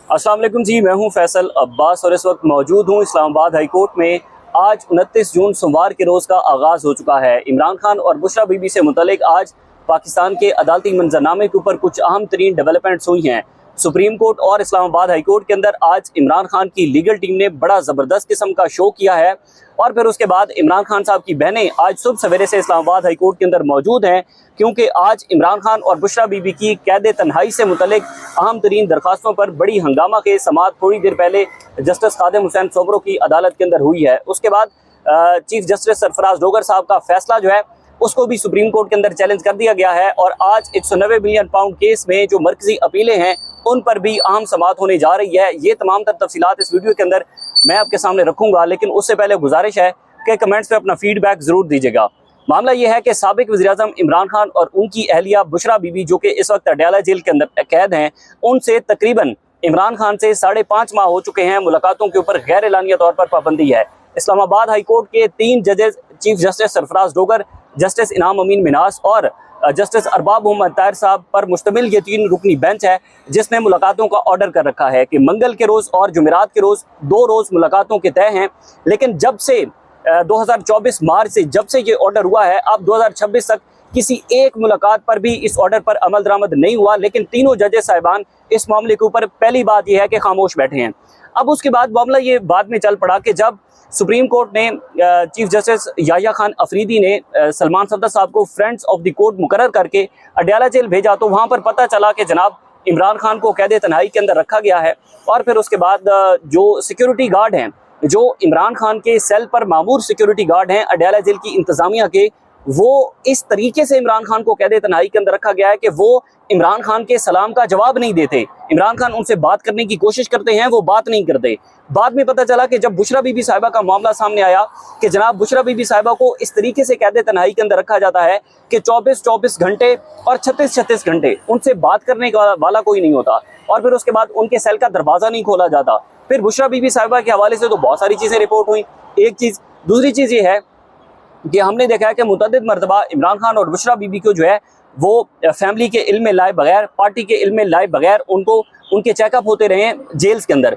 अस्सलाम वालेकुम जी, मैं हूं फैसल अब्बास और इस वक्त मौजूद हूं इस्लामाबाद हाई कोर्ट में। आज 29 जून सोमवार के रोज़ का आगाज़ हो चुका है। इमरान खान और बुशरा बीबी से मुतल्लिक आज पाकिस्तान के अदालती मंजरनामे के ऊपर कुछ अहम तरीन डेवलपमेंट्स हुई हैं। सुप्रीम कोर्ट और इस्लामाबाद हाई कोर्ट के अंदर आज इमरान खान की लीगल टीम ने बड़ा ज़बरदस्त किस्म का शो किया है और फिर उसके बाद इमरान खान साहब की बहनें आज सुबह सवेरे से इस्लामाबाद हाई कोर्ट के अंदर मौजूद हैं, क्योंकि आज इमरान खान और बुशरा बीबी की कैद तन्हाई से मुतल्लिक अहम तरीन दरखास्तों पर बड़ी हंगामा के समाअत थोड़ी देर पहले जस्टिस खादिम हुसैन सोबरो की अदालत के अंदर हुई है। उसके बाद चीफ जस्टिस सरफराज डोगर साहब का फैसला जो है उसको भी सुप्रीम कोर्ट के अंदर चैलेंज कर दिया गया है और आज 190 बिलियन पाउंड केस में जो मरकजी अपीलें हैं उन पर भी अहम समाअत होने जा रही है। ये तमाम तर तफसीलात इस वीडियो के अंदर मैं आपके सामने रखूंगा, लेकिन उससे पहले गुजारिश है कि कमेंट्स पे अपना फीडबैक जरूर दीजिएगा। मामला यह है कि साबिक वज़ीर-ए-आज़म इमरान खान और उनकी अहलिया बुशरा बीबी जो कि इस वक्त अडयाला जेल के अंदर कैद हैं, उनसे तकरीबन इमरान खान से 5.5 माह हो चुके हैं। मुलाकातों के ऊपर गैर एलानिया तौर पर पाबंदी है। इस्लामाबाद हाई कोर्ट के 3 जजेस chief justice Sarfaraz Dogar, justice इनाम अमीन मिनास और जस्टिस अरबाब मोहम्मद ताहिर साहब पर मुश्तमिल ये 3 रुकनी बेंच है जिसने मुलाकातों का ऑर्डर कर रखा है कि मंगल के रोज़ और जुमेरात के रोज़ 2 रोज़ मुलाकातों के तय हैं। लेकिन जब से 2024 मार्च से जब से ये ऑर्डर हुआ है, अब 2026 तक किसी एक मुलाकात पर भी इस ऑर्डर पर अमल दरामद नहीं हुआ। लेकिन तीनों जजेस साहिबान इस मामले के ऊपर पहली बात यह है कि खामोश बैठे हैं। अब उसके बाद मामला ये बाद में चल पड़ा कि जब सुप्रीम कोर्ट ने चीफ जस्टिस याह्या खान अफरीदी ने सलमान सफदर साहब को फ्रेंड्स ऑफ द कोर्ट मुकर्रर करके अडयाला जेल भेजा, तो वहाँ पर पता चला कि जनाब इमरान खान को कैद तन्हाई के अंदर रखा गया है। और फिर उसके बाद जो सिक्योरिटी गार्ड हैं, जो इमरान खान के सेल पर मामूर सिक्योरिटी गार्ड हैं अडयाला जेल की इंतजामिया के, वो इस तरीके से इमरान खान को कैद तन्हाई के अंदर रखा गया है कि वो इमरान खान के सलाम का जवाब नहीं देते। इमरान खान उनसे बात करने की कोशिश करते हैं, वो बात नहीं करते। बाद में पता चला कि जब बुशरा बीबी साहिबा का मामला सामने आया कि जनाब बुशरा बीबी साहिबा को इस तरीके से कैद तन्हाई के अंदर रखा जाता है कि 24-24 घंटे और 36-36 घंटे उनसे बात करने वाला कोई नहीं होता और फिर उसके बाद उनके सेल का दरवाज़ा नहीं खोला जाता। फिर बुशरा बीबी साहिबा के हवाले से तो बहुत सारी चीज़ें रिपोर्ट हुई। एक चीज़, दूसरी चीज़ ये है कि हमने देखा है कि मुतअद्दिद मरतबा इमरान खान और बुशरा बीबी को जो है वो फैमिली के इल्म में लाए बगैर, पार्टी के इल्म में लाए बगैर उनको उनके चेकअप होते रहे जेल्स के अंदर,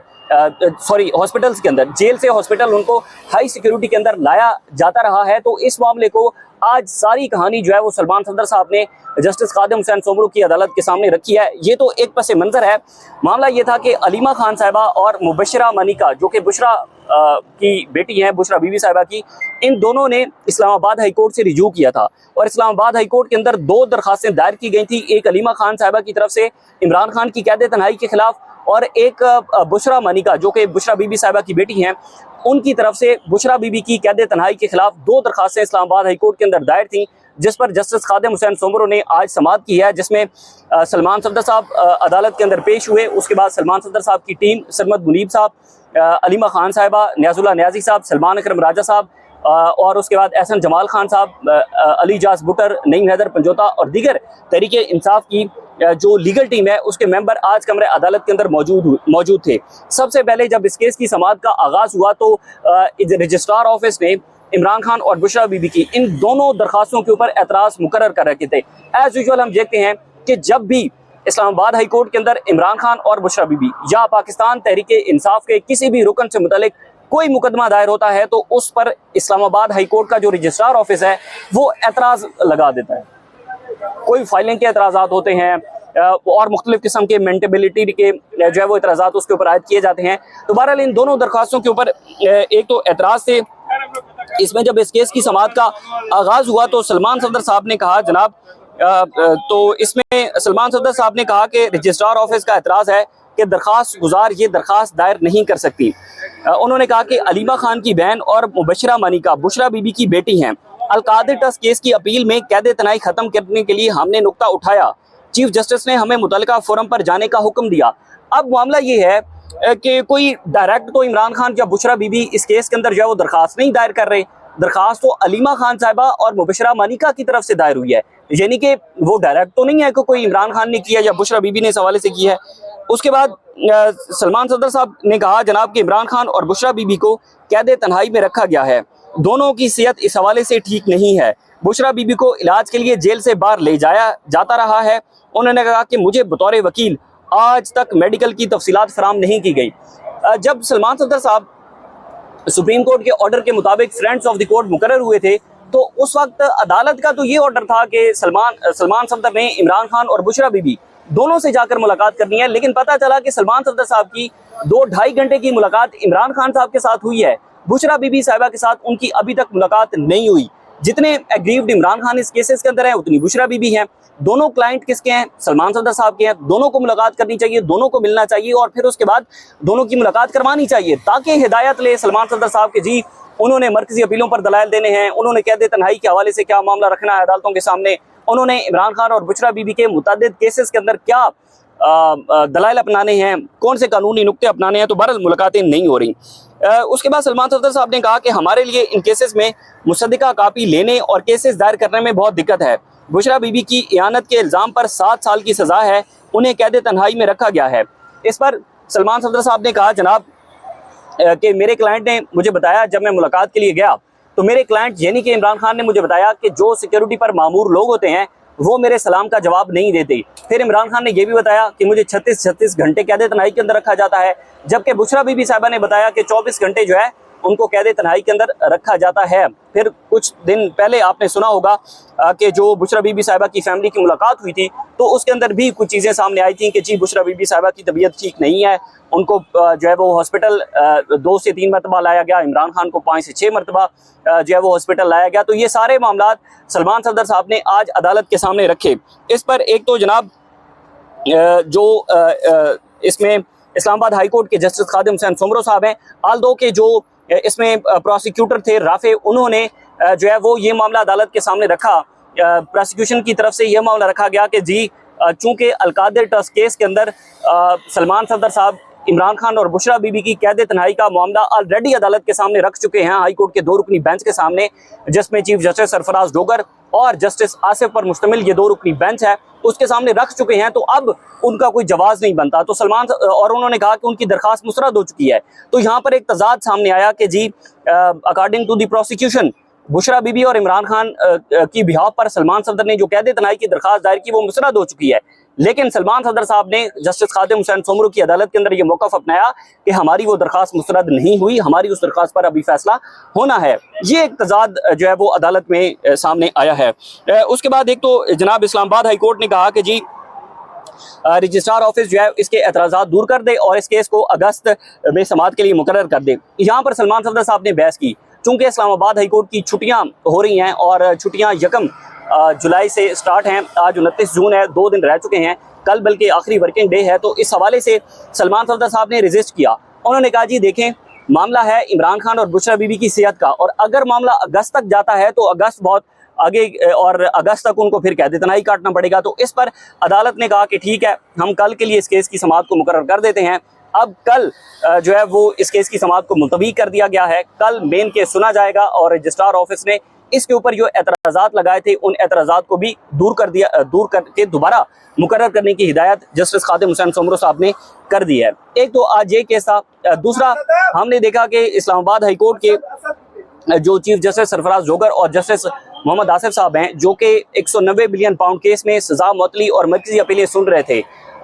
हॉस्पिटल्स के अंदर। जेल से हॉस्पिटल उनको हाई सिक्योरिटी के अंदर लाया जाता रहा है। तो इस मामले को आज सारी कहानी जो है वो सलमान सफदर साहब ने जस्टिस खादिम हुसैन सोबरो की अदालत के सामने रखी है। ये तो एक पस मंज़र है। मामला ये था कि अलीमा खान साहिबा और मुबशरा मनिका जो कि बुशरा की बेटी हैं, बुशरा बीबी साहिबा की, इन दोनों ने इस्लामाबाद हाई कोर्ट से रिजू किया था और इस्लामाबाद हाई कोर्ट के अंदर 2 दरखास्तें दायर की गई थी। एक अलीमा खान साहिबा की तरफ से इमरान खान की कैद तन्हाई के खिलाफ और एक बुशरा मनिका जो कि बुशरा बीबी साहिबा की बेटी हैं, उनकी तरफ से बुशरा बीबी की कैद तन्हाई के खिलाफ 2 दरखास्तें इस्लामाबाद हाई कोर्ट के अंदर दायर थी, जिस पर जस्टिस खादिम हुसैन सोबरो ने आज समाअत की है, जिसमें सलमान सफदर साहब अदालत के अंदर पेश हुए। उसके बाद सलमान सफदर साहब की टीम सरमद मुनीब साहब, अलीमा खान साहिबा, न्याजुल्लाह न्याजी साहब, सलमान अकरम राजा साहब और उसके बाद एहसन जमाल खान साहब, अली जास बुटर, नईम हैदर पंजोता और दीगर तहरीके इंसाफ की जो लीगल टीम है उसके मेंबर आज कमरे अदालत के अंदर मौजूद थे। सबसे पहले जब इस केस की समाअत का आगाज़ हुआ तो रजिस्ट्रार ऑफिस ने इमरान खान और बुशरा बीबी की इन दोनों दरखास्तों के ऊपर एतराज़ मुकर्रर कर रखे थे। एज यूजुअल हम देखते हैं कि जब भी इस्लामाबाद हाई कोर्ट के अंदर इमरान खान और बुशरा बीबी या पाकिस्तान तहरीके इंसाफ के किसी भी रुकन से मुतल्लिक कोई मुकदमा दायर होता है तो उस पर इस्लामाबाद हाई कोर्ट का जो रजिस्ट्रार ऑफिस है वो एतराज़ लगा देता है। कोई फाइलिंग के एतराज़ात होते हैं और मुख्तलिफ किस्म के मेंटेबिलिटी के जो है वो एतराज़ात उसके ऊपर आयद किए जाते हैं। तो बहरहाल इन दोनों दरख्वास्तों के ऊपर एक तो एतराज़ थे। इसमें जब इस केस की समाअत का आगाज़ हुआ तो सलमान सफदर साहब ने कहा जनाब, तो इसमें सलमान सफदर साहब ने कहा कि रजिस्ट्रार ऑफिस का एतराज़ है कि दरख्वास्त गुजार ये दरख्वास्त दायर नहीं कर सकती। उन्होंने कहा कि अलीमा खान की बहन और मुबशरा मनिका बुशरा बीबी की बेटी हैं। अलकादिर ट्रस्ट केस की अपील में कैद तन्हाई ख़त्म करने के लिए हमने नुक्ता उठाया। चीफ जस्टिस ने हमें मुतल्लिका फोरम पर जाने का हुक्म दिया। अब मामला ये है कि कोई डायरेक्ट तो इमरान खान या बुशरा बीबी इस केस के अंदर जो है वो दरख्वास्त नहीं दायर कर रहे। दरख्वास्त तो अलीमा खान साहिबा और मुबशरा मनिका की तरफ से दायर हुई है, यानी कि वो डायरेक्ट तो नहीं है कि कोई इमरान खान ने किया या बुशरा बीबी ने इस हवाले से किया है। उसके बाद सलमान सफदर साहब ने कहा जनाब कि इमरान खान और बुशरा बीबी को कैद तन्हाई में रखा गया है, दोनों की सेहत इस हवाले से ठीक नहीं है। बुशरा बीबी को इलाज के लिए जेल से बाहर ले जाया जाता रहा है। उन्होंने कहा कि मुझे बतौर वकील आज तक मेडिकल की तफसीलात फराम नहीं की गई। जब सलमान सफदर साहब सुप्रीम कोर्ट के ऑर्डर के मुताबिक फ्रेंड्स ऑफ द कोर्ट मुकर्रर हुए थे, तो उस वक्त अदालत का तो ये ऑर्डर था कि सलमान सफदर ने इमरान खान और बुशरा बीबी दोनों से जाकर मुलाकात करनी है, लेकिन पता चला कि सलमान सफदर साहब की 2-2.5 घंटे की मुलाकात इमरान खान साहब के साथ हुई है, बुशरा बीबी साहिबा के साथ उनकी अभी तक मुलाकात नहीं हुई। जितने एग्रीव्ड इमरान खान इस केसेस के अंदर है, उतनी बुशरा बीबी हैं। दोनों क्लाइंट किसके हैं? सलमान सफदर साहब के हैं। दोनों को मुलाकात करनी चाहिए, दोनों को मिलना चाहिए और फिर उसके बाद दोनों की मुलाकात करवानी चाहिए, ताकि हिदायत ले सलमान सफदर साहब के जी उन्होंने मरकजी अपीलों पर दलाइल देने हैं, उन्होंने कैद तन्हाई के हवाले से क्या मामला रखना है अदालतों के सामने, उन्होंने इमरान खान और बुशरा बीबी के मुतअद्दिद केसेस के अंदर क्या दलाइल अपनाने हैं, कौन से कानूनी नुक्ते अपनाने हैं। तो बहरहाल मुलाकातें नहीं हो रही। उसके बाद सलमान सफदर साहब ने कहा कि हमारे लिए इन केसेस में मुसद्दिका कापी लेने और केसेस दायर करने में बहुत दिक्कत है। बुशरा बीबी की इयानत के इल्ज़ाम पर 7 साल की सज़ा है, उन्हें कैद तन्हाई में रखा गया है। इस पर सलमान सफदर साहब ने कहा, जनाब कि मेरे क्लाइंट ने मुझे बताया, जब मैं मुलाकात के लिए गया तो मेरे क्लाइंट यानी कि इमरान खान ने मुझे बताया कि जो सिक्योरिटी पर मामूर लोग होते हैं वो मेरे सलाम का जवाब नहीं देते। फिर इमरान खान ने यह भी बताया कि मुझे 36 घंटे कैद तन्हाई के अंदर रखा जाता है, जबकि बुशरा बीबी साहिबा ने बताया कि 24 घंटे जो है उनको कैद तन्हाई के अंदर रखा जाता है। फिर कुछ दिन पहले आपने सुना होगा कि जो बुशरा बीबी साहिबा की फैमिली की मुलाकात हुई थी, तो उसके अंदर भी कुछ चीज़ें सामने आई थी कि जी बुशरा बीबी साहिबा की तबीयत ठीक नहीं है, उनको जो है वो हॉस्पिटल 2 से 3 मरतबा लाया गया, इमरान खान को 5 से 6 मरतबा जो है वो हॉस्पिटल लाया गया। तो ये सारे मामला सलमान सफदर साहब ने आज अदालत के सामने रखे। इस पर एक तो जनाब जो इसमें इस्लामाबाद हाई कोर्ट के जस्टिस खादिम हुसैन सुमरो साहब हैं, आल्दो के जो इसमें प्रोसिक्यूटर थे राफे, उन्होंने जो है वो ये मामला अदालत के सामने रखा। प्रोसिक्यूशन की तरफ से यह मामला रखा गया कि जी चूंकि अलकादिर ट्रस्ट केस के अंदर सलमान सफदर साहब इमरान खान और बुशरा बीबी की कैद तन्हाई का मामला ऑलरेडी अदालत के सामने रख चुके हैं, हाई कोर्ट के 2 रुकनी बेंच के सामने, जिसमें चीफ जस्टिस सरफराज डोगर और जस्टिस आसिफ पर मुश्तमिल ये 2 रुकनी बेंच है, उसके सामने रख चुके हैं। तो अब उनका कोई जवाब नहीं बनता। तो सलमान और उन्होंने कहा कि उनकी दरखास्त मुस्तरद हो चुकी है। तो यहाँ पर एक तजाद सामने आया कि जी according to the prosecution Bushra Bibi और इमरान खान की बिहाफ पर सलमान सफदर ने जो कैद तन्हाई की दरखास्त दायर की वो मुस्तरद हो चुकी है, लेकिन सलमान सफदर साहब ने जस्टिस खादिम हुसैन सुमरो की अदालत के अंदर ये मौक़िफ़ अपनाया कि हमारी वो दरखास्त मुस्तरद नहीं हुई, हमारी उस दरखास्त पर अभी फैसला होना है। ये एक तजाद जो है वो अदालत में सामने आया है। उसके बाद एक तो जनाब इस्लामाबाद हाई कोर्ट ने कहा कि जी रजिस्ट्रार ऑफिस जो है इसके एतराज़ात दूर कर दे और इस केस को अगस्त में समाअत के लिए मुकर्रर कर दे। यहाँ पर सलमान सफदर साहब ने बहस की, चूँकि इस्लामाबाद हाई कोर्ट की छुट्टियाँ हो रही हैं और छुट्टियाँ 1 जुलाई से स्टार्ट हैं, आज 29 जून है, 2 दिन रह चुके हैं, कल बल्कि आखिरी वर्किंग डे है। तो इस हवाले से सलमान सफदर साहब ने रजिस्ट किया। उन्होंने कहा जी देखें, मामला है इमरान खान और बुशरा बीबी की सेहत का, और अगर मामला अगस्त तक जाता है तो अगस्त बहुत आगे और अगस्त तक उनको फिर कैद तन्हाई काटना पड़ेगा। तो इस पर अदालत ने कहा कि ठीक है, हम कल के लिए इस केस की समाअत को मुकर्रर कर देते हैं। अब कल जो है वो इस केस की समाअत को मुलतवी कर दिया गया है, कल मेन केस सुना जाएगा और रजिस्ट्रार ऑफिस ने इसके ऊपर जो एतराज़ात लगाए थे उन एतराज़ात को भी दूर करके दोबारा मुकर्रर करने की हिदायत जस्टिस खादिम हुसैन सुमरो साहब ने कर दी है। एक तो आज ये केस था। दूसरा, हमने देखा कि इस्लामाबाद हाई कोर्ट के जो चीफ जस्टिस सरफराज डोगर और जस्टिस मोहम्मद आसिफ साहब हैं, जो कि 190 बिलियन पाउंड केस में सजा मुअत्तली और मरकजी अपीलें सुन रहे थे,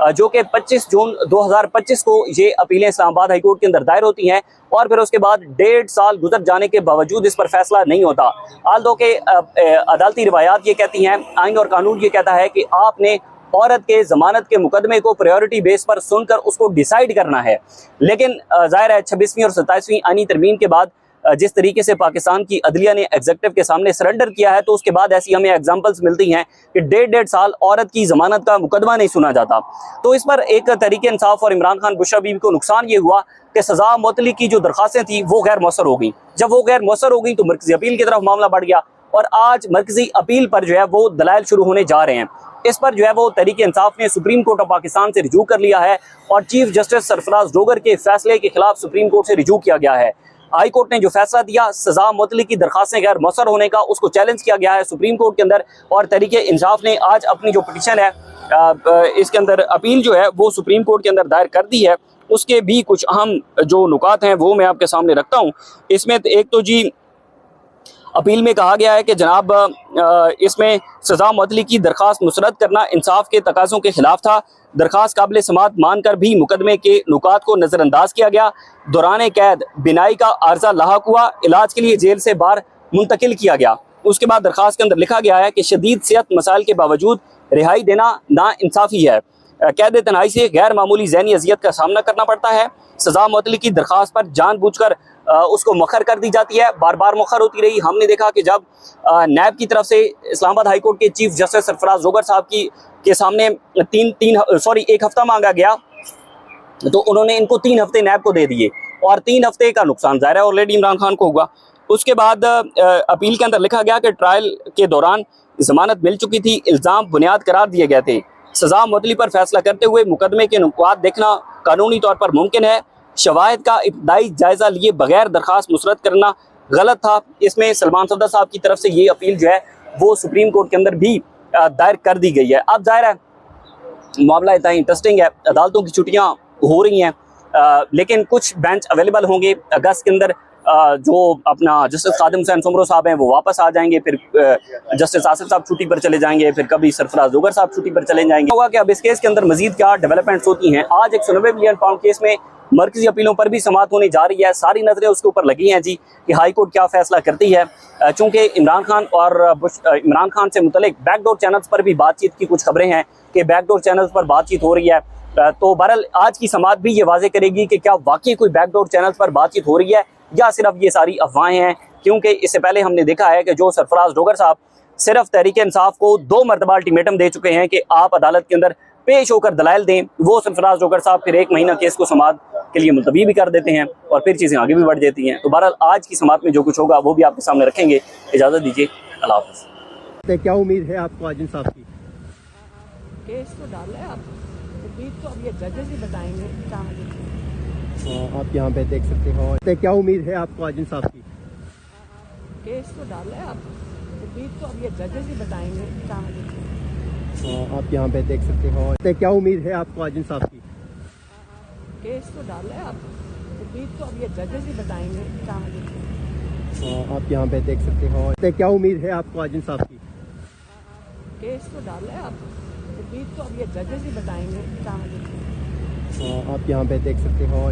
जो कि 25 जून 2025 को ये अपीलें इस्लामाबाद हाई कोर्ट के अंदर दायर होती हैं और फिर उसके बाद 1.5 साल गुजर जाने के बावजूद इस पर फैसला नहीं होता। आल्दो के अदालती रिवायात ये कहती हैं, आइन और कानून ये कहता है कि आपने औरत के जमानत के मुकदमे को प्रायोरिटी बेस पर सुनकर उसको डिसाइड करना है। लेकिन जाहिर है 26वीं और 27वीं आईनी तरमीम के बाद जिस तरीके से पाकिस्तान की अदलिया ने एग्जीक्यूटिव के सामने सरेंडर किया है, तो उसके बाद ऐसी हमें एग्जांपल्स मिलती हैं कि 1.5 साल औरत की जमानत का मुकदमा नहीं सुना जाता। तो इस पर एक तहरीक इंसाफ और इमरान खान बुशरा बीबी को नुकसान ये हुआ कि सजा मुअत्तली की जो दरखास्तें थी वो गैर मौसर हो गई। जब वो गैर मौसर हो गई तो मरकजी अपील की तरफ मामला बढ़ गया और आज मरकजी अपील पर जो है वो दलाइल शुरू होने जा रहे हैं। इस पर जो है वो तहरीक इंसाफ ने सुप्रीम कोर्ट ऑफ पाकिस्तान से रिजू कर लिया है और चीफ जस्टिस सरफराज डोगर के फैसले के खिलाफ सुप्रीम कोर्ट से रिजू किया गया है। हाई कोर्ट ने जो फैसला दिया सजा मुअत्तली की दरखास्तें गैर मौसर होने का, उसको चैलेंज किया गया है सुप्रीम कोर्ट के अंदर और तहरीक इंसाफ ने आज अपनी जो पिटीशन है इसके अंदर अपील जो है वो सुप्रीम कोर्ट के अंदर दायर कर दी है। उसके भी कुछ अहम जो नुकात हैं वो मैं आपके सामने रखता हूँ। इसमें एक तो जी अपील में कहा गया है कि जनाब इसमें सजा मुअत्तली की दरख्वास्त मुस्तरद करना इंसाफ के तकाज़ों के खिलाफ था। दरख्वास्त काबिल समात मानकर भी मुकदमे के नुकात को नज़रअंदाज किया गया। दौरान कैद बिनाई का आर्जा लाहक हुआ, इलाज के लिए जेल से बाहर मुंतकिल किया गया। उसके बाद दरख्वास्त के अंदर लिखा गया है कि शदीद सेहत मसाइल के बावजूद रिहाई देना नाइंसाफ़ी है। कैद तनाई से गैर मामूली ज़हनी अजियत का सामना करना पड़ता है। सजा मुअत्तली की दरख्वास्त पर जानबूझकर उसको मखर कर दी जाती है, बार बार मखर होती रही। हमने देखा कि जब नैब की तरफ से इस्लामाबाद हाई कोर्ट के चीफ जस्टिस सरफराज जोगर साहब के सामने एक हफ्ता मांगा गया, तो उन्होंने इनको 3 हफ्ते नैब को दे दिए और 3 हफ्ते का नुकसान ज़ाहिर है ऑलरेडी इमरान खान को हुआ। उसके बाद अपील के अंदर लिखा गया कि ट्रायल के दौरान जमानत मिल चुकी थी, इल्ज़ाम बुनियाद करार दिए गए थे। सजा मुअत्तली पर फैसला करते हुए मुकदमे के नुकात देखना कानूनी तौर पर मुमकिन है। शवाहिद का इब्तदाई जायजा लिए बगैर दरख्वास्त मुस्तरद करना गलत था। इसमें सलमान सफदर साहब की तरफ से ये अपील जो है वो सुप्रीम कोर्ट के अंदर भी दायर कर दी गई है। अब जाहिर है मामला इतना इंटरेस्टिंग है, अदालतों की छुट्टियां हो रही हैं, लेकिन कुछ बेंच अवेलेबल होंगे अगस्त के अंदर। जो अपना जस्टिस खादिम हुसैन सुमरो साहब हैं वो वापस आ जाएंगे, फिर जस्टिस आसिफ साहब छुट्टी पर चले जाएंगे, फिर कभी सरफराज जोगर साहब छुट्टी पर चले जाएंगे। होगा कि अब इस केस के अंदर मजीद क्या डेवलपमेंट्स होती हैं। आज 190 मिलियन पाउंड केस में मरकजी अपीलों पर भी समाअत होने जा रही है। सारी नजरें उसके ऊपर लगी हैं जी कि हाई कोर्ट क्या फैसला करती है। चूंकि इमरान खान से मुतल्लिक बैकडोर चैनल्स पर भी बातचीत की कुछ खबरें हैं कि बैकडोर चैनल्स पर बातचीत हो रही है। तो बहरहाल आज की समाअत भी ये वाजे करेगी कि क्या वाकई कोई बैकडोर चैनल्स पर बातचीत हो रही है या सिर्फ ये सारी अफवाहें हैं। क्योंकि इससे पहले हमने देखा है कि जो सरफराज जोगर साहब सिर्फ तहरीक इंसाफ को 2 मरतबा अल्टीमेटम दे चुके हैं कि आप अदालत के अंदर पेश होकर दलाइल दें, वो सरफराज जोगर साहब फिर 1 महीना केस को समाअत के लिए मुलतवी भी कर देते हैं और फिर चीज़ें आगे भी बढ़ जाती हैं। तो बहरहाल आज की समाअत में जो कुछ होगा वो भी आपके सामने रखेंगे। इजाज़त दीजिए, अल्लाह हाफ़िज़। क्या उम्मीद है आपको आज इंसाफ की? केस तो डाला है, आप उम्मीद तो अब ये जजेस ही बताएंगे क्या है। आप यहाँ पे देख सकते हो, क्या उम्मीद है आपको आज इंसाफ की? केस तो डाला है, आप उम्मीद तो अब ये जजेस ही बताएंगे क्या है। आप यहाँ पे देख सकते हो, क्या उम्मीद है आपको आज इंसाफ की? केस तो डाला है, आप उम्मीद तो अब ये जजेस ही बताएंगे क्या है। आप यहाँ पे देख सकते हो, क्या उम्मीद है आपको आज इंसाफ की? केस तो डाला है, आप उम्मीद तो अब ये जजेस ही बताएंगे क्या है। आप यहाँ पे देख सकते हो।